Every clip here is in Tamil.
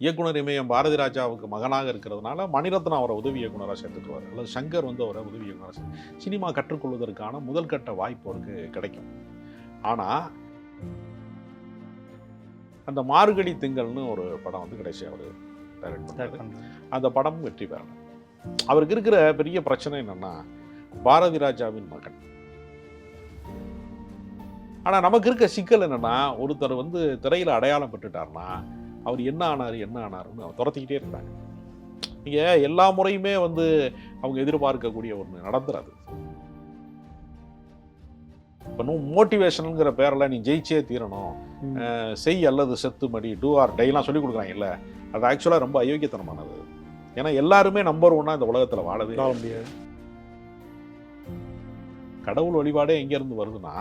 இயக்குனர் இமயம் பாரதி ராஜாவுக்கு மகனாக இருக்கிறதுனால மணிரத்னம் அவரை உதவி இயக்குனராக சேர்த்துக்குவார், அல்லது சங்கர் வந்து அவரை உதவி இயக்குனராக சினிமா கற்றுக்கொள்வதற்கான முதல் கட்ட வாய்ப்பு அவருக்கு கிடைக்கும். ஆனால் அந்த மார்கழி திங்கள்னு ஒரு படம் வந்து கடைசி அவர் டைரக்ட் பண்ணாரு. அந்த படம் வெற்றி பெறல. அவருக்கு இருக்கிற பெரிய பிரச்சனை என்னன்னா, பாரதி ராஜாவின் மகன். ஆனால் நமக்கு இருக்க சிக்கல் என்னன்னா, ஒருத்தர் வந்து திரையில் அடையாளம் பெற்றுட்டார்னா அவர் என்ன ஆனாருன்னு அவர் துரத்திக்கிட்டே இருக்கிறாங்க. நீங்கள் எல்லா முறையுமே வந்து அவங்க எதிர்பார்க்கக்கூடிய ஒன்று நடந்துடாது. இப்போ மோட்டிவேஷனுங்கிற பேரில் நீ ஜெயிச்சே தீரணும், செய் அல்லது செத்து மடி, டூ ஆர் டைலாம் சொல்லி கொடுக்குறாங்க இல்லை, அது ஆக்சுவலாக ரொம்ப அயோக்கியத்தனமானது. ஏன்னா எல்லாருமே நம்பர் ஒன்னா இந்த உலகத்தில் வாழவே முடியாது. கடவுள் வழிபாடே எங்கேருந்து வருதுன்னா,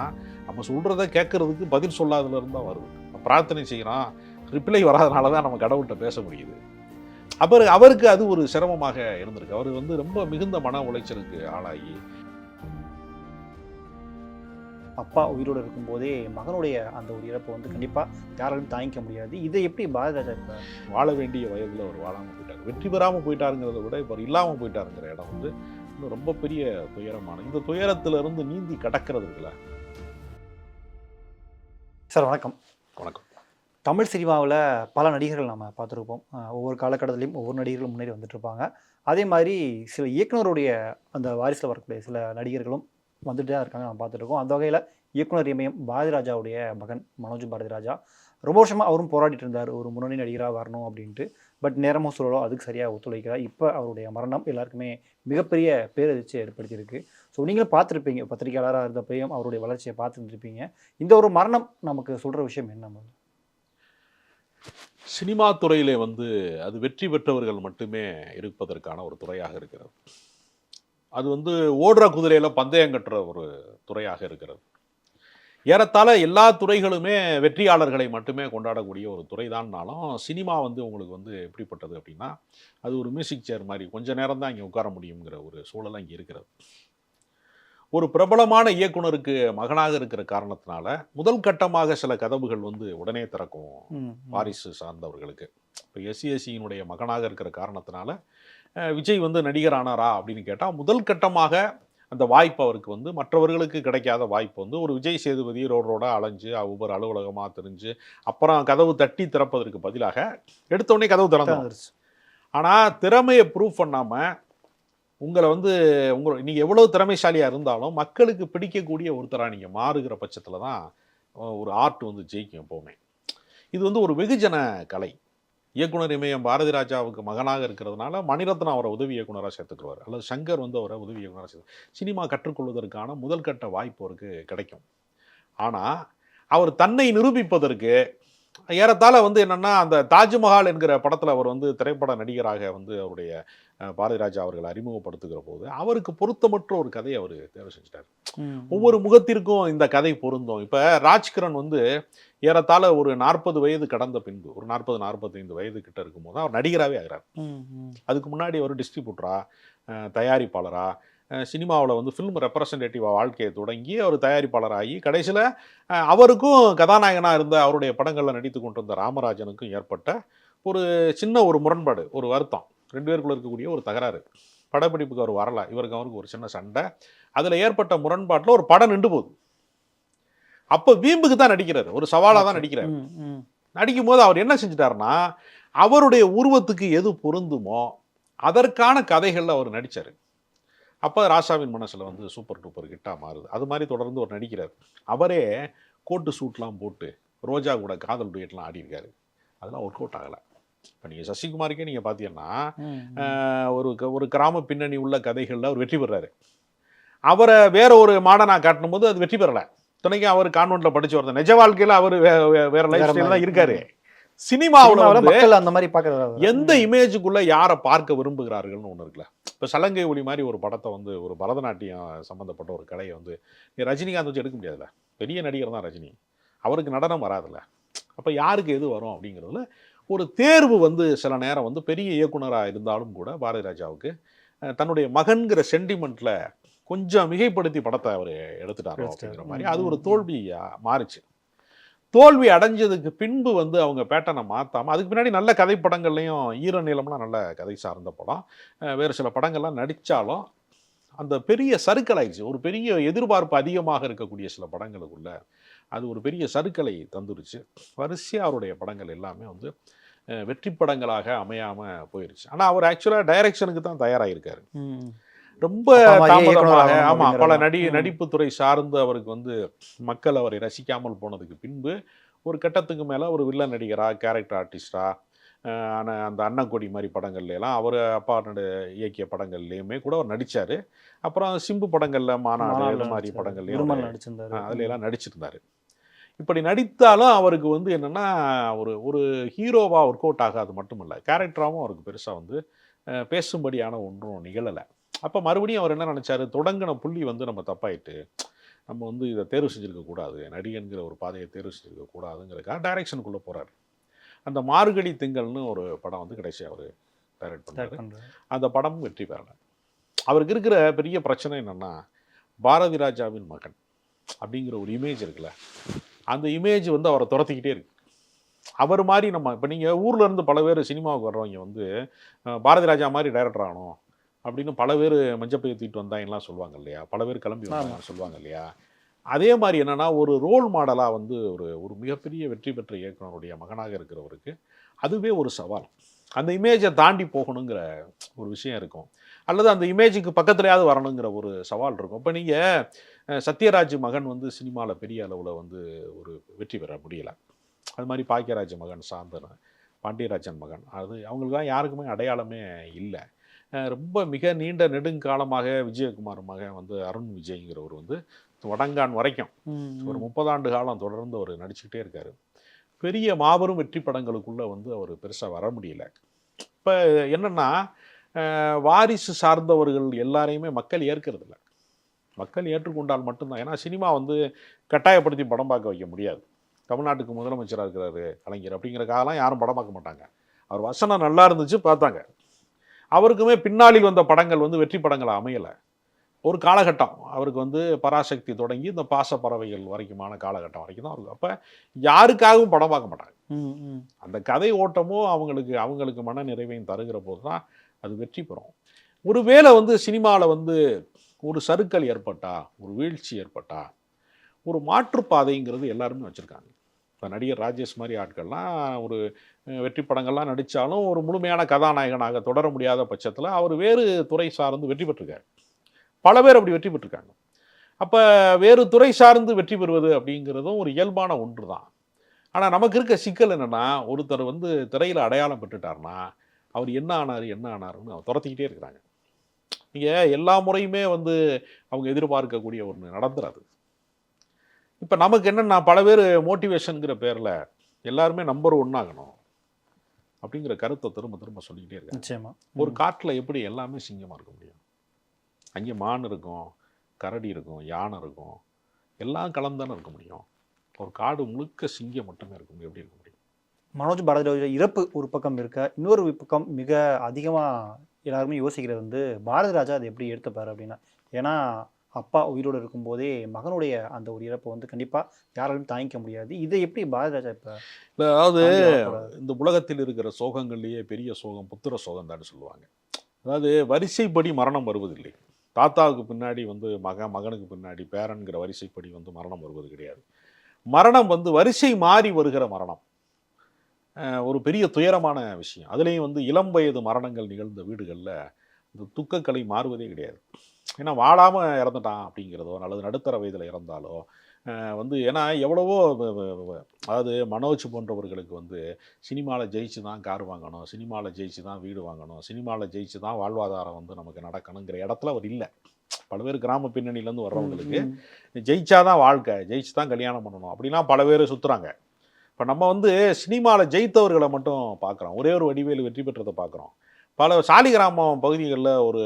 நம்ம சொல்கிறத கேட்கறதுக்கு பதில் சொல்லாததுலேருந்து தான் வருது. பிரார்த்தனை செய்கிறோம், ரிப்ளை வராதனால தான் நம்ம கடவுள்கிட்ட பேச முடியுது. அவருக்கு அது ஒரு சிரமமாக இருந்திருக்கு. அவர் வந்து ரொம்ப மிகுந்த மன உளைச்சலுக்கு ஆளாகி, அப்பா உயிரோடு இருக்கும்போதே மகனுடைய அந்த ஒரு இறப்பை வந்து கண்டிப்பாக யாராலும் தாங்கிக்க முடியாது. இதை எப்படி பாரதி ராஜா இப்போ வாழ வேண்டிய வயதில் அவர் வாழாமல் போயிட்டார், வெற்றி பெறாமல் போயிட்டாருங்கிறத விட இப்போ இல்லாமல் போயிட்டாருங்கிற இடம் வந்து இன்னும் ரொம்ப பெரிய துயரமான. இந்த துயரத்திலிருந்து நீந்தி கடக்கிறது இருக்குல்ல. சார் வணக்கம். வணக்கம். தமிழ் சினிமாவில் பல நடிகர்கள் நம்ம பார்த்துருப்போம். ஒவ்வொரு காலகட்டத்திலையும் ஒவ்வொரு நடிகர்களும் முன்னேறி வந்துட்டுருப்பாங்க. அதே மாதிரி சில இயக்குனருடைய அந்த வாரிசில் வரக்கூடிய சில நடிகர்களும் வந்துட்டு தான் இருக்காங்க, நம்ம பார்த்துருக்கோம். அந்த வகையில் இயக்குனர் இமயம் பாரதி ராஜாவுடைய மகன் மனோஜ் பாரதி ராஜா ரொம்ப வருஷமாக அவரும் போராடிட்டு இருந்தார், ஒரு முன்னணி நடிகராக வரணும் அப்படின்ட்டு. பட் நேரமோ சூழலோ அதுக்கு சரியாக ஒத்துழைக்கிறார். இப்போ அவருடைய மரணம் எல்லாருக்குமே மிகப்பெரிய பேரதிர்ச்சியை ஏற்படுத்தியிருக்கு. ஸோ நீங்களும் பார்த்துருப்பீங்க, பத்திரிகையாளராக இருந்தப்பையும் அவருடைய வளர்ச்சியை பார்த்துருப்பீங்க. இந்த ஒரு மரணம் நமக்கு சொல்கிற விஷயம் என்ன? சினிமா துறையிலே வந்து அது வெற்றி பெற்றவர்கள் மட்டுமே இருப்பதற்கான ஒரு துறையாக இருக்கிறது. அது வந்து ஓடுற குதிரையில் பந்தயம் கட்டுற ஒரு துறையாக இருக்கிறது. ஏறத்தாழ எல்லா துறைகளுமே வெற்றியாளர்களை மட்டுமே கொண்டாடக்கூடிய ஒரு துறை தான்னாலும், சினிமா வந்து உங்களுக்கு வந்து எப்படிப்பட்டது அப்படின்னா, அது ஒரு மியூசிக் சேர் மாதிரி, கொஞ்ச நேரம் தான் இங்கே உட்கார முடியுங்கிற ஒரு சூழலாக இங்கே இருக்கிறது. ஒரு பிரபலமான இயக்குனருக்கு மகனாக இருக்கிற காரணத்தினால முதல் கட்டமாக சில கதவுகள் வந்து உடனே திறக்கும் வாரிசு சார்ந்தவர்களுக்கு. இப்போ எஸ்சிஎஸ்சியினுடைய மகனாக இருக்கிற காரணத்தினால விஜய் வந்து நடிகர் ஆனாரா அப்படின்னு கேட்டால், முதல் கட்டமாக அந்த வாய்ப்பு அவருக்கு வந்து மற்றவர்களுக்கு கிடைக்காத வாய்ப்பு வந்து ஒரு விஜய் சேதுபதி ரோடாக அலைஞ்சு ஒவ்வொரு அலுவலகமாக தெரிஞ்சு அப்புறம் கதவு தட்டி திறப்பதற்கு பதிலாக எடுத்தோடனே கதவு திறந்துருச்சு. ஆனால் திறமையை ப்ரூவ் பண்ணாமல் உங்களை வந்து நீங்கள் எவ்வளோ திறமைசாலியாக இருந்தாலும் மக்களுக்கு பிடிக்கக்கூடிய ஒருத்தராக நீங்கள் மாறுகிற பட்சத்தில் தான் ஒரு ஆர்ட் வந்து ஜெயிக்கும் எப்போவுமே. இது வந்து ஒரு வெகுஜன கலை. இயக்குனர் இமயம் பாரதி ராஜாவுக்கு மகனாக இருக்கிறதுனால மணிரத்னம் அவரை உதவி இயக்குனராக சேர்த்துக்குவார், அல்லது சங்கர் வந்து அவரை உதவி இயக்குனராக சேர்த்து சினிமா கற்றுக்கொள்வதற்கான முதல் கட்ட வாய்ப்பு அவருக்கு கிடைக்கும். ஆனால் அவர் தன்னை நிரூபிப்பதற்கு ஏறத்தாழ வந்து என்னென்னா, அந்த தாஜ்மஹால் என்கிற படத்தில் அவர் வந்து திரைப்பட நடிகராக வந்து அவருடைய பாரதி ராஜா அவர்களை அறிமுகப்படுத்துகிற போது அவருக்கு பொருத்தமற்ற ஒரு கதையை அவர் தேர்வு செஞ்சிட்டார். ஒவ்வொரு முகத்திற்கும் இந்த கதை பொருந்தும். இப்போ ராஜ்கிரண் வந்து ஏறத்தாழ ஒரு 40 வயது கடந்த பின்பு, ஒரு 40-45 வயது கிட்ட இருக்கும்போது அவர் நடிகராகவே ஆகிறார். அதுக்கு முன்னாடி அவர் டிஸ்ட்ரிபியூட்டரா, தயாரிப்பாளரா, சினிமாவில் வந்து ஃபிலிம் ரெப்ரசன்டேட்டிவாக வாழ்க்கையை தொடங்கி அவர் தயாரிப்பாளராகி கடைசியில் அவருக்கும் கதாநாயகனாக இருந்த அவருடைய படங்களில் நடித்து கொண்டிருந்த ராமராஜனுக்கும் ஏற்பட்ட ஒரு சின்ன ஒரு முரண்பாடு, ஒரு வருத்தம், ரெண்டு பேருக்குள்ள இருக்கக்கூடிய ஒரு தகராறு. படப்பிடிப்புக்கு அவர் வரல, இவருக்கு அவருக்கு ஒரு சின்ன சண்டை. அதில் ஏற்பட்ட முரண்பாட்டில் ஒரு படம் நின்று போகுது. அப்போ வீம்புக்கு தான் நடிக்கிறார், ஒரு சவாலாக தான் நடிக்கிறார். நடிக்கும் போது அவர் என்ன செஞ்சிட்டாருன்னா, அவருடைய உருவத்துக்கு எது பொருந்துமோ அதற்கான கதைகளில் அவர் நடித்தார். அப்போ ராசாவின் மனசில் வந்து சூப்பர் டூப்பர் ஹிட்டாக மாறுது. அது மாதிரி தொடர்ந்து ஒரு நடிக்கிறார். அவரே கோட்டு சூட்லாம் போட்டு ரோஜா கூட காதல் டூயட்லாம் ஆடியிருக்காரு. அதெல்லாம் ஒர்க் அவுட் ஆகலை. இப்போ நீங்கள் சசிகுமாருக்கே நீங்கள் பார்த்தீங்கன்னா, ஒரு கிராம பின்னணி உள்ள கதைகளில் அவர் வெற்றி பெறாரு. அவரை வேற ஒரு மாடனாக காட்டணும் போது அது வெற்றி பெறலை. துணைக்கு அவர் கான்வென்ட்ல படிச்சு வரது, நிஜ வாழ்க்கையில் அவர் வேற லைஃப் ஸ்டைல் தான் இருக்காரு. சினிமாவில் மக்கள் அந்த மாதிரி பார்க்கறது, எந்த இமேஜுக்குள்ள யாரை பார்க்க விரும்புகிறார்கள்னு ஒன்று இருக்குல்ல. இப்போ சலங்கை ஒளி மாதிரி ஒரு படத்தை வந்து ஒரு பரதநாட்டியம் சம்மந்தப்பட்ட ஒரு கலையை வந்து ரஜினிகாந்த் வச்சு எடுக்க முடியாதுல்ல. பெரிய நடிகர் தான் ரஜினி, அவருக்கு நடனம் வராதுல்ல. அப்போ யாருக்கு எது வரும் அப்படிங்கிறதுல ஒரு தேர்வு வந்து சில நேரம் வந்து பெரிய இயக்குனராக இருந்தாலும் கூட பாரதி ராஜாவுக்கு தன்னுடைய மகன்கிற சென்டிமெண்ட்டில் கொஞ்சம் மிகைப்படுத்தி படத்தை அவர் எடுத்துட்டாரோ அப்படிங்கிற மாதிரி அது ஒரு தோல்வியாக மாறிச்சு. தோல்வி அடைஞ்சதுக்கு பின்பு வந்து அவங்க பேட்டர்னை மாற்றாமல், அதுக்கு பின்னாடி நல்ல கதை படங்கள்லையும் ஈர நீளம்லாம் நல்ல கதை சார்ந்த படம், வேறு சில படங்கள்லாம் நடித்தாலும் அந்த பெரிய சறுக்கல் ஆயிடுச்சு. ஒரு பெரிய எதிர்பார்ப்பு அதிகமாக இருக்கக்கூடிய சில படங்களுக்குள்ள அது ஒரு பெரிய சறுக்கலை தந்துருச்சு. வரிசையாக அவருடைய படங்கள் எல்லாமே வந்து வெற்றி படங்களாக அமையாமல் போயிடுச்சு. ஆனால் அவர் ஆக்சுவலாக டைரக்ஷனுக்கு தான் தயாராகிருக்காரு. ரொம்ப தாமதமாக, ஆமாம், பல நடிப்பு துறை சார்ந்து அவருக்கு வந்து மக்கள் அவரை ரசிக்காமல் போனதுக்கு பின்பு ஒரு கட்டத்துக்கு மேலே ஒரு வில்லன் நடிகராக, கேரக்டர் ஆர்டிஸ்டாக, அந்த அன்னக்கொடி மாதிரி படங்கள்லாம் அவர் அப்பா இயக்கிய படங்கள்லேயுமே கூட அவர் நடித்தார். அப்புறம் சிம்பு படங்களில், மாநாடு, இது மாதிரி படங்கள்லையும் அதுலாம் நடிச்சிருந்தார். இப்படி நடித்தாலும் அவருக்கு வந்து என்னென்னா ஒரு ஒரு ஹீரோவாக ஒர்க் அவுட் ஆகாது மட்டுமல்ல, கேரக்டராகவும் அவருக்கு பெருசாக வந்து பேசும்படியான ஒன்றும் நிகழலை. அப்போ மறுபடியும் அவர் என்ன நினச்சாரு, தொடங்கின புள்ளி வந்து நம்ம தப்பாயிட்டு, நம்ம வந்து இதை தேர்வு செஞ்சுருக்கக்கூடாது, நடிகன்கிற ஒரு பாதையை தேர்வு செஞ்சுருக்கக்கூடாதுங்கிறதுக்காக டைரக்ஷனுக்குள்ளே போகிறார். அந்த மார்கழி திங்கள்னு ஒரு படம் வந்து கடைசியாக அவர் டைரக்ட் பண்ணார். அந்த படமும் வெற்றி பெறலை. அவருக்கு இருக்கிற பெரிய பிரச்சனை என்னென்னா, பாரதி ராஜாவின் மகன் அப்படிங்கிற ஒரு இமேஜ் இருக்குல்ல, அந்த இமேஜ் வந்து அவரை துரத்திக்கிட்டே இருக்கு. அவர் மாதிரி நம்ம இப்போ நீங்கள் ஊரில் இருந்து பல பேர் சினிமாவுக்கு வர்றவங்க வந்து பாரதி ராஜா மாதிரி டைரக்டர் ஆகணும் அப்படின்னு பல பேர் மஞ்சப்பை தூக்கிட்டு வந்தாங்கலாம் சொல்லுவாங்க இல்லையா, பல பேர் கிளம்பி வந்தாங்கன்னு சொல்லுவாங்க இல்லையா. அதே மாதிரி என்னென்னா, ஒரு ரோல் மாடலாக வந்து ஒரு மிகப்பெரிய வெற்றி பெற்ற இயக்குனருடைய மகனாக இருக்கிறவருக்கு அதுவே ஒரு சவால். அந்த இமேஜை தாண்டி போகணுங்கிற ஒரு விஷயம் இருக்கும், அல்லது அந்த இமேஜுக்கு பக்கத்துலையாவது வரணுங்கிற ஒரு சவால் இருக்கும். இப்போ நீங்கள் சத்யராஜ் மகன் வந்து சினிமாவில் பெரிய அளவில் வந்து ஒரு வெற்றி பெற முடியலை. அது மாதிரி பாக்கியராஜ் மகன் சாந்தன், பாண்டியராஜன் மகன், அது அவங்களுக்குலாம் யாருக்குமே அடையாளமே இல்லை. ரொம்ப மிக நீண்ட நெடுங்காலமாக விஜயகுமார் மகன் வந்து அருண் விஜய்ங்கிறவர் வந்து வடங்கான் வரைக்கும் ஒரு 30 ஆண்டு காலம் தொடர்ந்து அவர் நடிச்சுக்கிட்டே இருக்கார். பெரிய மாபெரும் வெற்றி படங்களுக்குள்ளே வந்து அவர் பெருசாக வர முடியல. இப்போ என்னென்னா, வாரிசு சார்ந்தவர்கள் எல்லாரையுமே மக்கள் ஏற்கிறதில்ல. மக்கள் ஏற்றுக்கொண்டால் மட்டும்தான். ஏன்னா சினிமா வந்து கட்டாயப்படுத்தி படம் பார்க்க வைக்க முடியாது. தமிழ்நாட்டுக்கு முதலமைச்சராக இருக்கிறாரு கலைஞர் அப்படிங்கிறக்காகலாம் யாரும் படம் பார்க்க மாட்டாங்க. அவர் வசனம் நல்லா இருந்துச்சு பார்த்தாங்க. அவருக்குமே பின்னாளில் வந்த படங்கள் வந்து வெற்றி படங்களாக அமையலை. ஒரு காலகட்டம் அவருக்கு வந்து பராசக்தி தொடங்கி இந்த பாச பறவைகள் வரைக்குமான காலகட்டம் வரைக்கும் தான் அவருக்கு. அப்போ யாருக்காகவும் படம் பார்க்க மாட்டாங்க. அந்த கதை ஓட்டமும் அவங்களுக்கு மன நிறைவையும் தருகிற போது தான் அது வெற்றி பெறும். ஒருவேளை வந்து சினிமாவில் வந்து ஒரு சறுக்கல் ஏற்பட்டா, ஒரு வீழ்ச்சி ஏற்பட்டா, ஒரு மாற்றுப்பாதைங்கிறது எல்லாருமே வச்சுருக்காங்க. இப்போ நடிகர் ராஜேஷ் மாதிரி ஆட்கள்லாம் ஒரு வெற்றி படங்கள்லாம் நடித்தாலும் ஒரு முழுமையான கதாநாயகனாக தொடர முடியாத பட்சத்தில் அவர் வேறு துறை சார்ந்து வெற்றி பெற்றிருக்காரு. பல பேர் அப்படி வெற்றி பெற்றிருக்காங்க. அப்போ வேறு துறை சார்ந்து வெற்றி பெறுவது அப்படிங்கிறதும் ஒரு இயல்பான ஒன்று தான். ஆனால் நமக்கு இருக்க சிக்கல் என்னென்னா, ஒருத்தர் வந்து திரையில் அடையாளம் பெற்றுட்டார்னா அவர் என்ன ஆனாருன்னு அவர் துரத்திக்கிட்டே இருக்கிறாங்க. நீங்கள் எல்லா முறையுமே வந்து அவங்க எதிர்பார்க்கக்கூடிய ஒன்று நடந்துடாது. இப்போ நமக்கு என்னென்னா, பல பேர் மோட்டிவேஷனுங்கிற பேரில் எல்லாருமே நம்பர் 1 ஆகணும் அப்படிங்கிற கருத்தை திரும்ப திரும்ப சொல்லிக்கிட்டே இருக்காங்க. நிச்சயமா. ஒரு காட்டில் எப்படி எல்லாமே சிங்கமாக இருக்க முடியும்? அங்கே மான் இருக்கும், கரடி இருக்கும், யானை இருக்கும், எல்லாம் கலந்தானே இருக்க முடியும். ஒரு காடு முழுக்க சிங்கம் மட்டுமே இருக்க முடியும். எப்படி இருக்க முடியும்? மனோஜ் பாரதிராஜோட இறப்பு ஒரு பக்கம் இருக்க, இன்னொரு பக்கம் மிக அதிகமாக எல்லாருமே யோசிக்கிறது வந்து பாரதி ராஜா அதை எப்படி எடுத்துப்பார் அப்படின்னா. ஏன்னா அப்பா உயிரோடு இருக்கும்போதே மகனுடைய அந்த ஒரு இறப்பை வந்து கண்டிப்பாக யாராலும் தாங்கிக்க முடியாது. இதை எப்படி பாரதி ராஜா இப்போ இல்லை, அதாவது இந்த உலகத்தில் இருக்கிற சோகங்கள்லேயே பெரிய சோகம் புத்திர சோகம் தான் சொல்லுவாங்க. அதாவது வரிசைப்படி மரணம் வருவதில்லை. தாத்தாவுக்கு பின்னாடி வந்து மகனுக்கு பின்னாடி பேரன்கிற வரிசைப்படி வந்து மரணம் வருவது கிடையாது. மரணம் வந்து வரிசை மாறி வருகிற மரணம் ஒரு பெரிய துயரமான விஷயம். அதுலேயும் வந்து இளம் வயது மரணங்கள் நிகழ்ந்த வீடுகளில் இந்த துக்கக்கலை மாறுவதே கிடையாது. ஏன்னா வாழாமல் இறந்துட்டான் அப்படிங்கிறதோ அல்லது நடுத்தர வயதில் இறந்தாலோ வந்து, ஏன்னா எவ்வளவோ அதாவது மனோஜ் போன்றவர்களுக்கு வந்து சினிமாவில் ஜெயிச்சு தான் கார் வாங்கணும், சினிமாவில் ஜெயிச்சு தான் வீடு வாங்கணும், சினிமாவில் ஜெயிச்சு தான் வாழ்வாதாரம் வந்து நமக்கு நடக்கணுங்கிற இடத்துல அவர் இல்லை. பல பேர் கிராம பின்னணியிலேருந்து வர்றவங்களுக்கு ஜெயிச்சாதான் வாழ்க்கை, ஜெயிச்சு தான் கல்யாணம் பண்ணணும் அப்படிலாம் பல பேர் சுற்றுறாங்க. இப்போ நம்ம வந்து சினிமாவில் ஜெயித்தவர்களை மட்டும் பார்க்குறோம். ஒரே ஒரு வடிவேலு வெற்றி பெற்றதை பார்க்குறோம். பல சாலிகிராமம் பகுதிகளில் ஒரு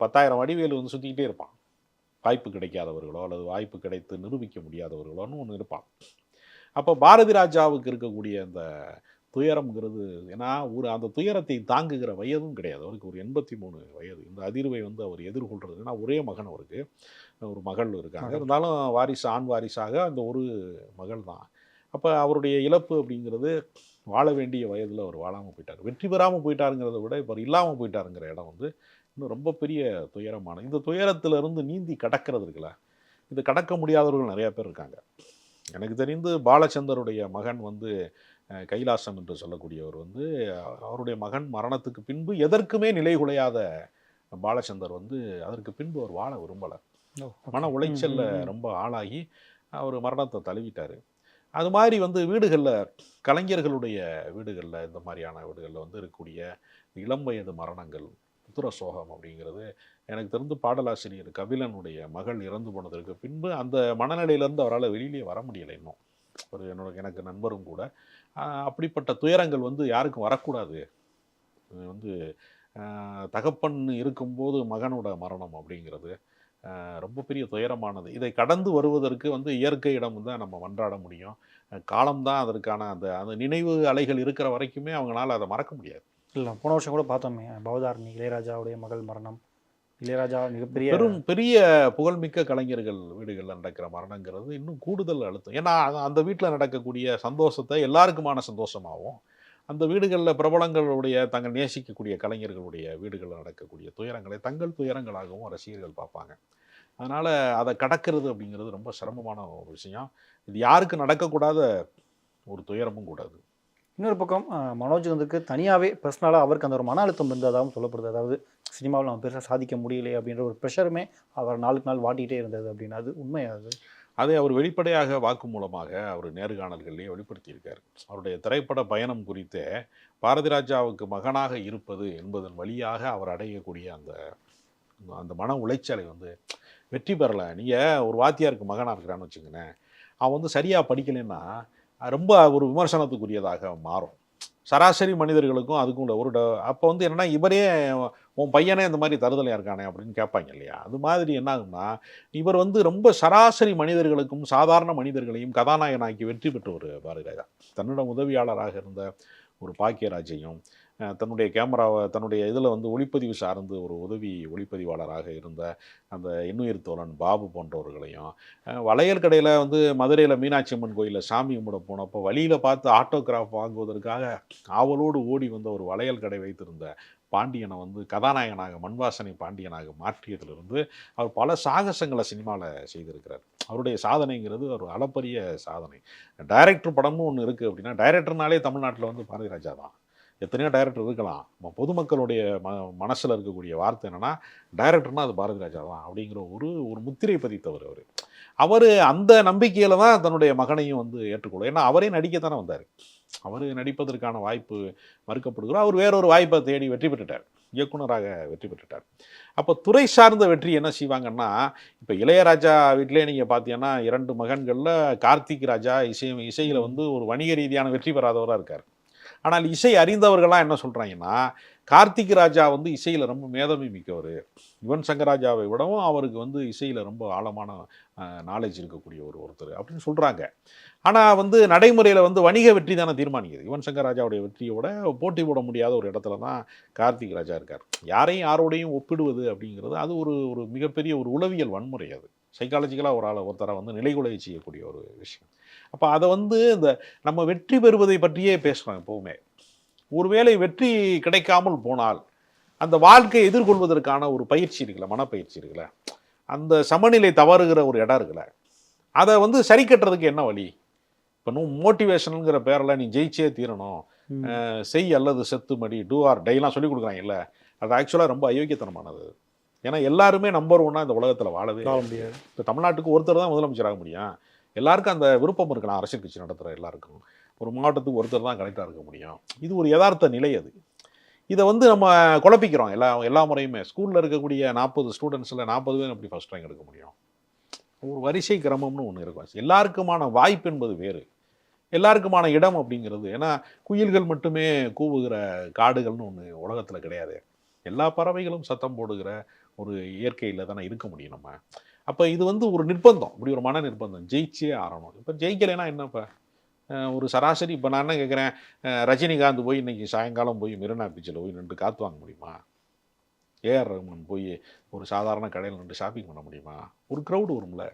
10,000 வடிவேலு வந்து சுற்றிக்கிட்டே இருப்பான். வாய்ப்பு கிடைக்காதவர்களோ அல்லது வாய்ப்பு கிடைத்து நிரூபிக்க முடியாதவர்களோன்னு ஒன்று இருப்பான். அப்போ பாரதி ராஜாவுக்கு இருக்கக்கூடிய அந்த துயரம்ங்கிறது, ஏன்னா அந்த துயரத்தை தாங்குகிற வயதும் கிடையாது. அவருக்கு ஒரு 83 வயது. இந்த அதிர்வை வந்து அவர் எதிர்கொள்கிறது, ஏன்னா ஒரே மகன், அவருக்கு ஒரு மகள் இருக்காங்க. இருந்தாலும் வாரிசு, ஆண் வாரிசாக அந்த ஒரு மகள் தான். அப்போ அவருடைய இழப்பு அப்படிங்கிறது வாழ வேண்டிய வயதில் அவர் வாழாமல் போயிட்டார். வெற்றி பெறாமல் போயிட்டாருங்கிறத விட இப்போ இல்லாமல் போயிட்டாருங்கிற இடம் வந்து இன்னும் ரொம்ப பெரிய துயரமான இந்த துயரத்திலிருந்து நீந்தி கடக்கிறது இருக்குல்ல, இது கடக்க முடியாதவர்கள் நிறையா பேர் இருக்காங்க. எனக்கு தெரிந்து பாலச்சந்தருடைய மகன் வந்து கைலாசம் என்று சொல்லக்கூடியவர் வந்து அவருடைய மகன் மரணத்துக்கு பின்பு எதற்குமே நிலைகுலையாத பாலச்சந்தர் வந்து அதற்கு பின்பு அவர் வாழ விரும்பலை. மன உளைச்சல்ல ரொம்ப ஆளாகி அவர் மரணத்தை தழுவிட்டார். அது மாதிரி வந்து வீடுகளில் கலைஞர்களுடைய வீடுகளில் இந்த மாதிரியான வீடுகளில் வந்து இருக்கக்கூடிய இளம் வயது மரணங்கள் புத்திர சோகம் அப்படிங்கிறது எனக்கு தெரிந்து பாடலாசிரியர் கபிலனுடைய மகள் இறந்து போனதற்கு பின்பு அந்த மனநிலையிலேருந்து அவரால் வெளியிலேயே வர முடியலை. இன்னும் ஒரு எனக்கு நண்பரும் கூட அப்படிப்பட்ட துயரங்கள் வந்து யாருக்கும் வரக்கூடாது. வந்து தகப்பன் இருக்கும்போது மகனோட மரணம் அப்படிங்கிறது ரொம்ப பெரிய துயரமானது. இதை கடந்து வருவதற்கு வந்து இயற்கையிடம் தான் நம்ம மன்றாட முடியும். காலம்தான் அதற்கான அந்த அந்த நினைவு அலைகள் இருக்கிற வரைக்குமே அவங்களால அதை மறக்க முடியாது. இல்லை, போன வருஷம் கூட பார்த்தோமே பவதாரணி இளையராஜாவுடைய மகள் மரணம். இளையராஜா மிகப்பெரிய பெரிய புகழ்மிக்க கலைஞர்கள் வீடுகளில் நடக்கிற மரணங்கிறது இன்னும் கூடுதல் அழுத்தம். ஏன்னா அந்த வீட்டில் நடக்கக்கூடிய சந்தோஷத்தை எல்லாருக்குமான சந்தோஷமாகவும், அந்த வீடுகளில் பிரபலங்களுடைய தங்கள் நேசிக்கக்கூடிய கலைஞர்களுடைய வீடுகளில் நடக்கக்கூடிய துயரங்களை தங்கள் துயரங்களாகவும் ரசிகர்கள் பார்ப்பாங்க. அதனால் அதை கடக்கிறது அப்படிங்கிறது ரொம்ப சிரமமான ஒரு விஷயம். இது யாருக்கு நடக்கக்கூடாத ஒரு துயரமும் கூடாது. இன்னொரு பக்கம் மனோஜ் வந்துக்கு தனியாகவே பர்சனலாக அவருக்கு அந்த ஒரு மன அழுத்தம் இருந்ததாகவும் சொல்லப்படுது. அதாவது சினிமாவில் நம்ம பெருசாக சாதிக்க முடியலையே அப்படின்ற ஒரு ப்ரெஷருமே அவர் நாளுக்கு நாள் வாட்டிகிட்டே இருந்தது அப்படின்னு. அது உண்மையாது? அதை அவர் வெளிப்படையாக வாக்கு மூலமாக அவர் நேர்காணல்களிலேயே வெளிப்படுத்தியிருக்கார். அவருடைய திரைப்பட பயணம் குறித்தே பாரதி ராஜாவுக்கு மகனாக இருப்பது என்பதன் வழியாக அவர் அடையக்கூடிய அந்த அந்த மன உளைச்சலை வந்து வெற்றி பெறலை. நீங்கள் ஒரு வாத்தியாருக்கு மகனாக இருக்கிறான்னு வச்சுக்கோங்களேன், அவன் வந்து சரியாக படிக்கலைன்னா ரொம்ப ஒரு விமர்சனத்துக்குரியதாக மாறும். சராசரி மனிதர்களுக்கும் அதுக்கும் உள்ள ஒரு அப்போ வந்து என்னென்னா, இவரே உன் பையனே இந்த மாதிரி தருதலையாக இருக்கானே அப்படின்னு கேட்பாங்க இல்லையா? அது மாதிரி என்ன ஆகும்னா, இவர் வந்து ரொம்ப சராசரி மனிதர்களுக்கும் சாதாரண மனிதர்களையும் கதாநாயகனாக்கி வெற்றி பெற்றவர் பாரதி ராஜா. தன்னிடம் உதவியாளராக இருந்த ஒரு பாக்கியராஜையும் தன்னுடைய கேமராவை தன்னுடைய இதில் வந்து ஒளிப்பதிவு சார்ந்து ஒரு உதவி ஒளிப்பதிவாளராக இருந்த அந்த இன்னுயிர் தோழன் பாபு போன்றவர்களையும், வளையல் கடையில் வந்து மதுரையில் மீனாட்சி அம்மன் கோயிலில் சாமி கும்பிட போனப்போ வழியில் பார்த்து ஆட்டோகிராஃப் வாங்குவதற்காக ஆவலோடு ஓடி வந்த ஒரு வளையல் கடை வைத்திருந்த பாண்டியனை வந்து கதாநாயகனாக மண்வாசனை பாண்டியனாக மாற்றியதிலிருந்து அவர் பல சாகசங்களை சினிமாவில் செய்திருக்கிறார். அவருடைய சாதனைங்கிறது ஒரு அளப்பரிய சாதனை. டைரக்டர் படமும் ஒன்று இருக்குது அப்படின்னா, டைரக்டர்னாலே தமிழ்நாட்டில் வந்து பாரதி ராஜா தான். எத்தனையோ டைரக்டர் இருக்கலாம். பொதுமக்களுடைய மனசில் இருக்கக்கூடிய வார்த்தை என்னென்னா, டைரக்டர்னால் அது பாரதி ராஜா தான் அப்படிங்கிற ஒரு ஒரு முத்திரை பதித்தவர் அவர். அவர் அந்த நம்பிக்கையில் தான் தன்னுடைய மகனையும் வந்து ஏற்றுக்கொள்ளும். ஏன்னா அவரே நடிக்கத்தானே வந்தார். அவர் நடிப்பதற்கான வாய்ப்பு மறுக்கப்படுகிறோம். அவர் வேறொரு வாய்ப்பை தேடி வெற்றி பெற்றுட்டார், இயக்குனராக வெற்றி பெற்றுட்டார். அப்போ துறை சார்ந்த வெற்றி என்ன செய்வாங்கன்னா, இப்போ இளையராஜா வீட்டிலே நீங்கள் பார்த்தீங்கன்னா 2 மகன்களில் கார்த்திக் ராஜா இசையில் வந்து ஒரு வணிக ரீதியான வெற்றி பெறாதவராக இருக்கார். ஆனால் இசை அறிந்தவர்கள்லாம் என்ன சொல்கிறாங்கன்னா, கார்த்திக் ராஜா வந்து இசையில் ரொம்ப மேதமை மிக்கவர், யுவன் சங்கர் ராஜாவை விடவும் அவருக்கு வந்து இசையில் ரொம்ப ஆழமான நாலேஜ் இருக்கக்கூடிய ஒருத்தர் அப்படின்னு சொல்கிறாங்க. ஆனால் வந்து நடைமுறையில் வந்து வணிக வெற்றி தானே தீர்மானிக்குது. யுவன் சங்கர் ராஜாவுடைய வெற்றியோட போட்டி போட முடியாத ஒரு இடத்துல தான் கார்த்திக் ராஜா இருக்கார். யாரையும் யாரோடையும் ஒப்பிடுவது அப்படிங்கிறது அது ஒரு ஒரு மிகப்பெரிய ஒரு உளவியல் வன்முறை. அது சைக்காலஜிக்கலாக ஒருத்தரை வந்து நிலைகுலைய செய்யக்கூடிய ஒரு விஷயம். அப்போ அதை வந்து இந்த நம்ம வெற்றி பெறுவதை பற்றியே பேசுகிறோம் எப்போவுமே. ஒருவேளை வெற்றி கிடைக்காமல் போனால் அந்த வாழ்க்கையை எதிர்கொள்வதற்கான ஒரு பயிற்சி இருக்குல்ல, மனப்பயிற்சி இருக்குல்ல, அந்த சமநிலை தவறுகிற ஒரு இடம் இருக்குல்ல, அதை வந்து சரி கட்டுறதுக்கு என்ன வழி? இப்போ மோட்டிவேஷனுங்கிற பேரில் நீ ஜெயிச்சே தீரணும், செய் அல்லது செத்து மடி, டூ ஆர் டைலாம் சொல்லி கொடுக்குறாங்கல்ல, அது ஆக்சுவலாக ரொம்ப அயோக்கியத்தனமானது. ஏன்னா எல்லாருமே நம்பர் ஒன்னாக இந்த உலகத்தில் வாழவே முடியாது. இப்போ தமிழ்நாட்டுக்கு ஒருத்தர் தான் முதலமைச்சராக முடியும். எல்லாருக்கும் அந்த விருப்பம் இருக்கலாம். அரசியல் கட்சி நடத்துகிற எல்லாருக்கும் ஒரு மாவட்டத்துக்கு ஒருத்தர் தான் கலெக்டராக இருக்க முடியும். இது ஒரு யதார்த்த நிலை. அது இதை வந்து நம்ம குழப்பிக்கிறோம் எல்லா முறையுமே. ஸ்கூலில் இருக்கக்கூடிய 40 ஸ்டூடெண்ட்ஸில் 40 பேர் எப்படி ஃபஸ்ட் ரேங்க் எடுக்க முடியும்? ஒரு வரிசை கிரமம்னு ஒன்று இருக்கும். எல்லாருக்குமான வாய்ப்பு என்பது வேறு, எல்லாருக்குமான இடம் அப்படிங்கிறது. ஏன்னா குயில்கள் மட்டுமே கூவுகிற காடுகள்னு ஒன்று உலகத்தில் கிடையாது. எல்லா பறவைகளும் சத்தம் போடுகிற ஒரு இயற்கையில் தானே இருக்க முடியும் நம்ம. அப்போ இது வந்து ஒரு நிர்பந்தம், இப்படி ஒரு மன நிர்பந்தம். ஜெயிச்சே ஆறணும். இப்போ ஜெயிக்கலைன்னா என்ன? இப்போ ஒரு சராசரி இப்போ நான் என்ன கேட்குறேன், ரஜினிகாந்த் போய் இன்றைக்கி சாயங்காலம் போய் மெரினா பீச்சில் போய் நின்று காத்து வாங்க முடியுமா? ஏஆர் ரஹ்மான் போய் ஒரு சாதாரண கடையில் நின்று ஷாப்பிங் பண்ண முடியுமா? ஒரு க்ரௌடு வரும்ல.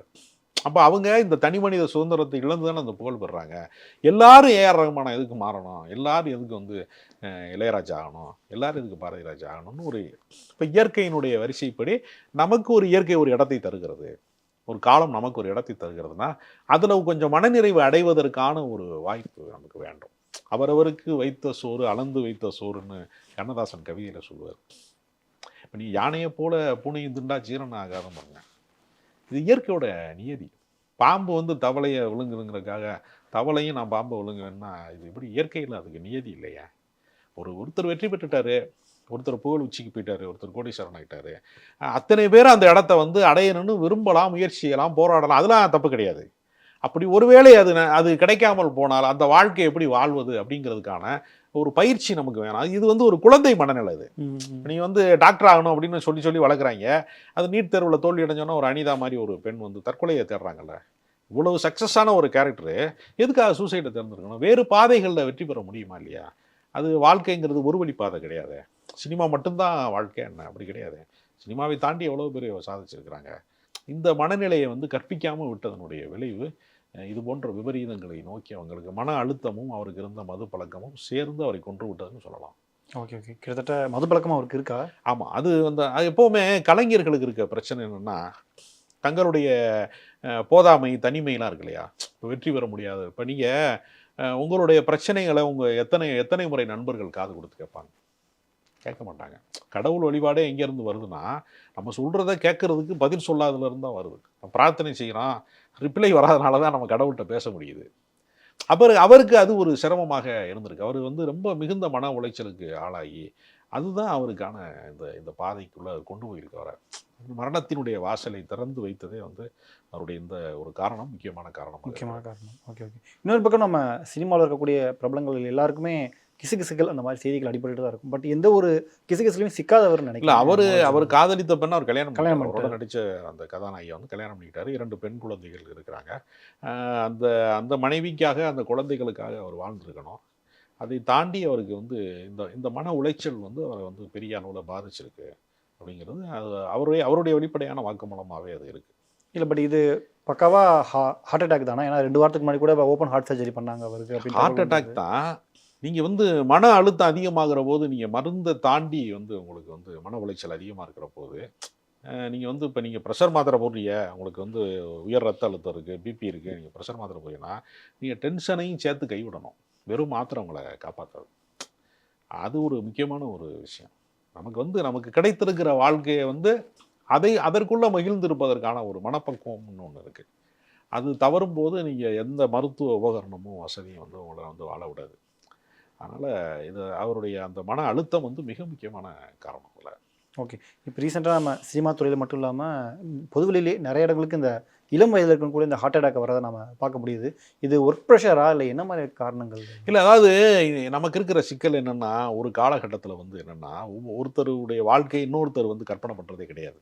அப்போ அவங்க இந்த தனி மனித சுதந்திரத்தை இழந்து தானே அந்த புகழ் பெறுறாங்க. எல்லாரும் ஏஆர் ரஹ்மானை எதுக்கு மாறணும், எல்லாரும் எதுக்கு வந்து இளையராஜா ஆகணும், எல்லாரும் எதுக்கு பாரதி ராஜா ஆகணும்னு ஒரு இப்போ இயற்கையினுடைய வரிசைப்படி நமக்கு ஒரு இயற்கை ஒரு இடத்தை தருகிறது, ஒரு காலம் நமக்கு ஒரு இடத்தை தருகிறதுனா அதில் கொஞ்சம் மனநிறைவு அடைவதற்கான ஒரு வாய்ப்பு நமக்கு வேண்டும். அவரவருக்கு வைத்த சோறு அளந்து வைத்த சோறுன்னு கண்ணதாசன் கவிதையில் சொல்லுவார். இப்போ நீ யானையை போல பூனையும் திண்டா ஜீரணம் ஆகாதம் பாருங்க. இது இயற்கையோட நியதி. பாம்பு வந்து தவளையை விழுங்குதுங்கிறதுக்காக தவளையும் நான் பாம்பை விழுங்குவேன்னா இது இப்படி இயற்கையில் அதுக்கு நியதி இல்லையா? ஒருத்தர் வெற்றி பெற்றுட்டாரு, ஒருத்தர் புகழ் உச்சிக்கு போயிட்டாரு, ஒருத்தர் கோடீஸ்வரன் ஆகிட்டாரு. அத்தனை பேர் அந்த இடத்த வந்து அடையணும்னு விரும்பலாம், முயற்சி செய்யலாம், போராடலாம், அதெல்லாம் தப்பு கிடையாது. அப்படி ஒருவேளை அது கிடைக்காமல் போனால் அந்த வாழ்க்கை எப்படி வாழ்வது அப்படிங்கிறதுக்கான ஒரு பயிற்சி நமக்கு வேணும். இது வந்து ஒரு குழந்தை மனநிலை. இது நீ வந்து டாக்டர் ஆகணும் அப்படின்னு சொல்லி வளர்க்குறாங்க. அது நீட் தேர்வில் தோல்வி அடைஞ்சோன்னா ஒரு அனிதா மாதிரி ஒரு பெண் வந்து தற்கொலையை தேடுறாங்கல்ல. இவ்வளவு சக்ஸஸான ஒரு கேரக்டரு எதுக்காக சூசைடை தேர்ந்தெடுக்கணும்? வேறு பாதைகளில் வெற்றி பெற முடியுமா இல்லையா? அது வாழ்க்கைங்கிறது ஒரு வழி பாதை கிடையாது. சினிமா மட்டும்தான் வாழ்க்கை என்ன? அப்படி கிடையாது. சினிமாவை தாண்டி எவ்வளோ பேர் சாதிச்சிருக்கிறாங்க. இந்த மனநிலையை வந்து கற்பிக்காமல் விட்டதனுடைய விளைவு இது போன்ற விபரீதங்களை நோக்கி அவங்களுக்கு மன அழுத்தமும் அவருக்கு இருந்த மது பழக்கமும் சேர்ந்து அவரை கொன்று விட்டதுன்னு சொல்லலாம். Okay okay. கிட்டத்தட்ட மது பழக்கம் அவருக்கு இருக்கா? ஆமாம். அது எப்போவுமே கலைஞர்களுக்கு இருக்க பிரச்சனை என்னென்னா, தங்களுடைய போதாமை தனிமையெல்லாம் இருக்கு இல்லையா? இப்போ வெற்றி பெற முடியாது. இப்போ நீங்கள் உங்களுடைய பிரச்சனைகளை எத்தனை முறை நண்பர்கள் காது கொடுத்து கேட்பாங்க? கேட்க மாட்டாங்க. கடவுள் வழிபாடே எங்கேருந்து வருதுன்னா, நம்ம சொல்கிறத கேட்கறதுக்கு பதில் சொல்லாததுலேருந்து தான் வருது. பிரார்த்தனை செய்கிறோம், ரிப்ளை வராதனால தான் நம்ம கடவுள்கிட்ட பேச முடியுது. அவருக்கு அது ஒரு சிரமமாக இருந்திருக்கு. அவர் வந்து ரொம்ப மிகுந்த மன உளைச்சலுக்கு ஆளாகி அதுதான் அவருக்கான இந்த பாதைக்குள்ளே கொண்டு போயிருக்கு அவரை. மரணத்தினுடைய வாசலை திறந்து வைத்ததே வந்து அவருடைய இந்த ஒரு காரணம் முக்கியமான காரணம். Okay okay. இன்னொரு பக்கம் நம்ம சினிமாவில் இருக்கக்கூடிய பிரபலங்கள் எல்லாருக்குமே கிசுகிசுகள் அந்த மாதிரி செய்திகள் அடிப்பட்டு தான் இருக்கும். பட் எந்த ஒரு கிசுகிசுலையும் சிக்காதவர் நினைக்கிறேன். அவர் காதலித்த பெண்ணை அவர் கல்யாணம் அவரோட நடித்த அந்த கதாநாயகியை வந்து கல்யாணம் பண்ணிக்கிட்டாரு. 2 பெண் குழந்தைகள் இருக்கிறாங்க. அந்த மனைவிக்காக அந்த குழந்தைகளுக்காக அவர் வாழ்ந்துருக்கணும். அதை தாண்டி அவருக்கு வந்து இந்த மன உளைச்சல் வந்து அவரை வந்து பெரிய அளவில் பாதிச்சிருக்கு அப்படிங்கிறது அவருடைய வெளிப்படையான வாக்குமூலமாகவே அது இருக்குது. இல்லை பட் இது பக்காவாக ஹார்ட் அட்டாக் தானே? ஏன்னா 2 வாரத்துக்கு முன்னாடி கூட ஓப்பன் ஹார்ட் சர்ஜரி பண்ணாங்க அவருக்கு. ஹார்ட் அட்டாக் தான். நீங்கள் வந்து மன அழுத்தம் அதிகமாகிற போது நீங்கள் மருந்தை தாண்டி வந்து உங்களுக்கு வந்து மன உளைச்சல் அதிகமாக இருக்கிற போது நீங்கள் வந்து இப்போ நீங்கள் ப்ரெஷர் மாத்திரை போடுறீங்க, உங்களுக்கு வந்து உயர் ரத்த அழுத்தம் இருக்குது, பிபி இருக்குது, நீங்கள் ப்ரெஷர் மாத்திரை போறீங்கன்னா நீங்கள் டென்ஷனையும் சேர்த்து கைவிடணும். வெறும் மாத்திரை உங்களை காப்பாற்றாது. அது ஒரு முக்கியமான ஒரு விஷயம். நமக்கு கிடைத்திருக்கிற வாழ்க்கையை வந்து அதற்குள்ளே மகிழ்ந்திருப்பதற்கான ஒரு மனப்பக்குவம்னு ஒன்று இருக்குது. அது தவறும் போது நீங்கள் எந்த மருத்துவ உபகரணமும் வசதியும் வந்து உங்களை வந்து வாழ விடாது. அதனால் இது அவருடைய அந்த மன அழுத்தம் வந்து மிக முக்கியமான காரணம் இல்லை. ஓகே. இப்போ ரீசெண்டாக நம்ம சினிமா துறையில் மட்டும் இல்லாமல் பொதுவெளியிலே நிறைய இடங்களுக்கு இந்த இளம் வயதில் இருக்கணும் கூட இந்த ஹார்ட் அட்டாக் வரதை நம்ம பார்க்க முடியுது. இது ஒர்க் ப்ரெஷரா இல்லை என்ன மாதிரி காரணங்கள்? இல்லை, அதாவது நமக்கு இருக்கிற சிக்கல் என்னென்னா, ஒரு காலகட்டத்தில் வந்து என்னென்னா ஒருத்தருடைய வாழ்க்கை இன்னொருத்தர் வந்து கற்பனை பண்ணுறதே கிடையாது.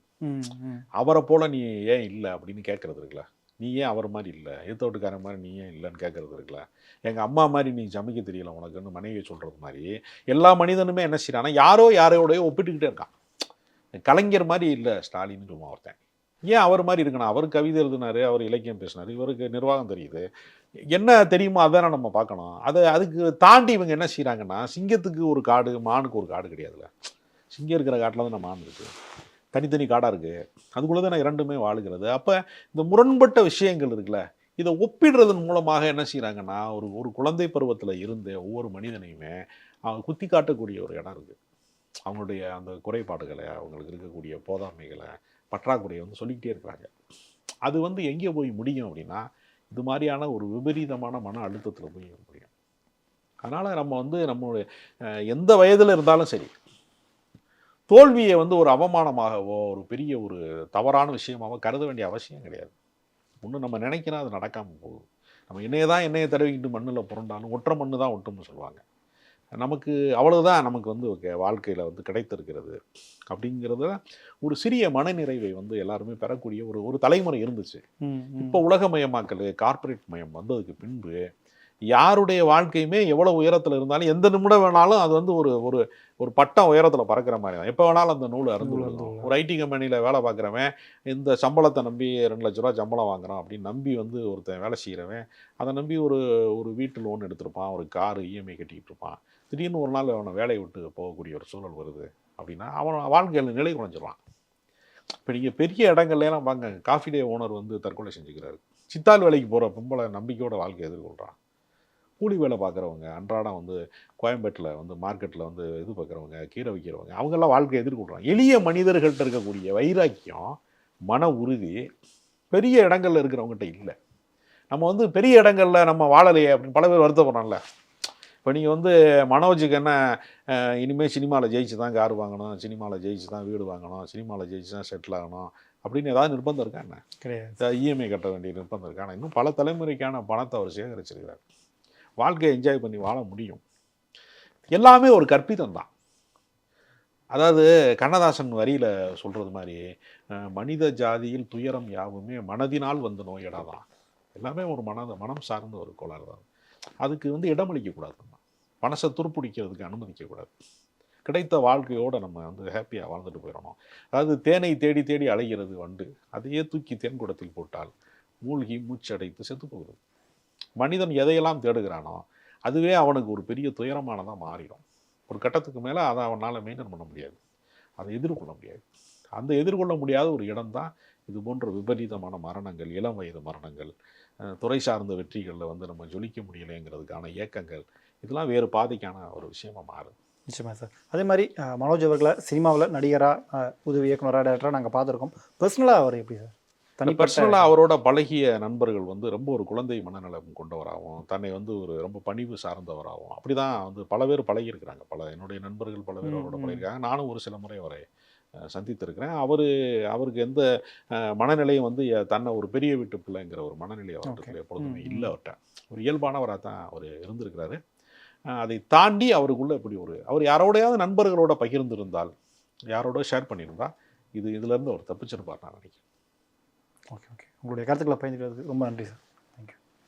அவரை போல் நீ ஏன் இல்லை அப்படின்னு கேட்குறது இருக்குல்ல, நீ ஏன் அவர் மாதிரி இல்லை, எதிர்த்தோட்டுக்காரன் மாதிரி நீ ஏன் இல்லைன்னு கேட்குறது இருக்குல்ல, எங்கள் அம்மா மாதிரி நீ சமைக்க தெரியல உனக்குன்னு மனைவியை சொல்கிறது மாதிரி எல்லா மனிதனுமே என்ன செய்யறான்னா யாரோடையோ ஒப்பிட்டுக்கிட்டே இருக்கான். கலைஞர் மாதிரி இல்லை ஸ்டாலின்னு சொல்லுவான் ஒருத்தன். ஏன் அவர் மாதிரி இருக்கணும்? அவர் கவிதை எழுதினார், அவர் இலக்கியம் பேசினார், இவருக்கு நிர்வாகம் தெரியுது, என்ன தெரியுமோ அதானே நம்ம பார்க்கணும். அதுக்கு தாண்டி இவங்க என்ன செய்கிறாங்கன்னா, சிங்கத்துக்கு ஒரு காடு, மானுக்கு ஒரு காடு கிடையாதுல்ல. சிங்கம் இருக்கிற காட்டில் தான் மான் இருக்குது, தனித்தனி காடாக இருக்குது, அதுக்குள்ளே தான் இரண்டுமே வாழுகிறது. அப்போ இந்த முரண்பட்ட விஷயங்கள் இருக்குல்ல, இதை ஒப்பிடுறதன் மூலமாக என்ன செய்கிறாங்கன்னா, ஒரு குழந்தை பருவத்தில் இருந்த ஒவ்வொரு மனிதனையுமே அவங்க குத்தி காட்டக்கூடிய ஒரு இடம் இருக்குது. அவங்களுடைய அந்த குறைபாடுகளை, அவங்களுக்கு இருக்கக்கூடிய போதாமைகளை, பற்றாக்குறையை வந்து சொல்லிக்கிட்டே இருக்கிறாங்க. அது வந்து எங்கே போய் முடியும் அப்படின்னா, இது மாதிரியான ஒரு விபரீதமான மன அழுத்தத்தில் போய் முடியும். அதனால் நம்ம வந்து நம்மளுடைய எந்த வயதில் இருந்தாலும் சரி, தோல்வியை வந்து ஒரு அவமானமாகவோ ஒரு பெரிய ஒரு தவறான விஷயமாகவோ கருத வேண்டிய அவசியம் கிடையாது. ஒன்று நம்ம நினைக்கிறோம், அது நடக்காமல் போகுது. நம்ம எண்ணெயை தடவிக்கிட்டு மண்ணில் புரண்டாலும் ஒற்றை மண்ணு தான் ஒட்டும்னு சொல்லுவாங்க. நமக்கு அவ்வளவுதான் நமக்கு வந்து வாழ்க்கையில் வந்து கிடைத்திருக்கிறது அப்படிங்கிறத ஒரு சிறிய மனநிறைவை வந்து எல்லாருமே பெறக்கூடிய ஒரு தலைமுறை இருந்துச்சு. இப்போ உலகமயமாக்கல், கார்ப்பரேட் மயம் வந்ததுக்கு பின்பு யாருடைய வாழ்க்கையுமே எவ்வளவு உயரத்தில் இருந்தாலும் எந்த நிமிடம் வேணாலும் அது வந்து ஒரு ஒரு ஒரு பட்டம் உயரத்தில் பறக்கிற மாதிரி தான். எப்போ வேணாலும் அந்த நூல் அறுந்து நூல் விழுகும். அறுந்து ஒரு ஐடி கம்பெனியில் வேலை பார்க்குறவன் இந்த சம்பளத்தை நம்பி 2,00,000 ரூபா சம்பளம் வாங்குறான் அப்படின்னு நம்பி வந்து ஒருத்தன் வேலை செய்கிறவன் அதை நம்பி ஒரு ஒரு வீட்டு லோன் எடுத்திருப்பான், ஒரு காரு இஎம்ஐ கட்டிக்கிட்டு இருப்பான். திடீர்னு ஒரு நாள் அவனை வேலையை விட்டு போகக்கூடிய ஒரு சூழல் வருது அப்படின்னா அவன் வாழ்க்கையில் நிலை குறைஞ்சிடலாம். இப்போ நீங்கள் பெரிய இடங்கள்லாம் பாங்க, காஃபி டே ஓனர் வந்து தற்கொலை செஞ்சுக்கிறாரு. சித்தாள் வேலைக்கு போகிற பொம்பளை நம்பிக்கையோட வாழ்க்கை எதிர்கொள்கிறான். கூலி வேலை பார்க்குறவங்க அன்றாடம் வந்து கோயம்பேட்டில் வந்து மார்க்கெட்டில் வந்து இது பார்க்குறவங்க, கீரை விற்கிறவங்க, அவங்கெல்லாம் வாழ்க்கையை எதிர்கொள்கிறாங்க. எளிய மனிதர்கள்ட்ட இருக்கக்கூடிய வைராக்கியம், மன உறுதி பெரிய இடங்கள்ல இருக்கிறவங்ககிட்ட இல்லை. நம்ம வந்து பெரிய இடங்கள்ல நம்ம வாழலையே அப்படின்னு பல பேர் வருத்தப்படுறோம்ல. இப்போ நீங்கள் வந்து மனோஜுக்கு என்ன இனிமேல் சினிமாவில் ஜெயிச்சு தான் கார் வாங்கணும், சினிமாவில் ஜெயிச்சு தான் வீடு வாங்கணும், சினிமாவில் ஜெயிச்சு தான் செட்டில் ஆகணும் அப்படின்னு ஏதாவது நிர்பந்தம் இருக்கா என்ன? கிடையாது. இஎம்ஐ கட்ட வேண்டிய நிர்பந்தம் இருக்கா? இன்னும் பல தலைமுறைக்கான பணத்தை அவர் சேகரிச்சிருக்கிறார். வாழ்க்கையை என்ஜாய் பண்ணி வாழ முடியும். எல்லாமே ஒரு கற்பிதம் தான். அதாவது கண்ணதாசன் வரியில் சொல்கிறது மாதிரி மனித ஜாதியில் துயரம் யாவுமே மனதினால் வந்த நோயடா தான். எல்லாமே ஒரு மனம் சார்ந்த ஒரு கோளாறு தான். அதுக்கு வந்து இடமளிக்கக்கூடாது. மனசை துருப்பிடிக்கிறதுக்கு அனுமதிக்கக்கூடாது. கிடைத்த வாழ்க்கையோடு நம்ம வந்து ஹாப்பியாக வாழ்ந்துட்டு போயிடணும். அதாவது தேனை தேடி தேடி அலைகிறது வண்டு, அதையே தூக்கி தேன் குடத்தில் போட்டால் மூழ்கி மூச்சடைத்து செத்து போகிறது. மனிதன் எதையெல்லாம் தேடுகிறானோ அதுவே அவனுக்கு ஒரு பெரிய துயரமானதாக மாறிடும். ஒரு கட்டத்துக்கு மேலே அதை அவனால் மெயின்டைன் பண்ண முடியாது, அதை எதிர்கொள்ள முடியாது. அந்த எதிர்கொள்ள முடியாத ஒரு இடம்தான் இது போன்ற விபரீதமான மரணங்கள், இளம் வயது மரணங்கள், துறை சார்ந்த வெற்றிகளில் வந்து நம்ம ஜொலிக்க முடியலைங்கிறதுக்கான இயக்கங்கள், இதெல்லாம் வேறு பாதைக்கான ஒரு விஷயமா மாறுது. நிச்சயமா சார். அதே மாதிரி மனோஜ் அவர்களை சினிமாவில் நடிகராக, உதவி இயக்குனராக, டேரக்டராக நாங்கள் பார்த்துருக்கோம். பர்சனலாக அவர் எப்படி சார்? பர்சனலாக அவரோட பழகிய நண்பர்கள் வந்து ரொம்ப ஒரு குழந்தை மனநலம் கொண்டவராகவும், தன்னை வந்து ஒரு ரொம்ப பணிவு சார்ந்தவராகவும் அப்படி தான் வந்து பல பேர் பழகியிருக்கிறாங்க. என்னுடைய நண்பர்கள் பல பேர் அவரோட பழகியிருக்காங்க. நானும் ஒரு சில முறை அவரை சந்தித்திருக்கிறேன். அவருக்கு எந்த மனநிலையும் வந்து தன்னை ஒரு பெரிய வீட்டு பிள்ளைங்கிற ஒரு மனநிலை அவர்கிட்ட எப்பொழுதுமே இல்லை. அவர்கிட்ட ஒரு இயல்பானவராக தான் அவர் இருந்திருக்கிறாரு. அதை தாண்டி அவருக்குள்ள இப்படி அவர் யாரோடையாவது நண்பர்களோட பகிர்ந்திருந்தால், யாரோட ஷேர் பண்ணியிருந்தால் இதுலேருந்து அவர் தப்பிச்சிருப்பார் நான் நினைக்கிறேன். ஓகே. உங்களுடைய கருத்துக்களை பயந்துக்கிறதுக்கு ரொம்ப நன்றி சார்.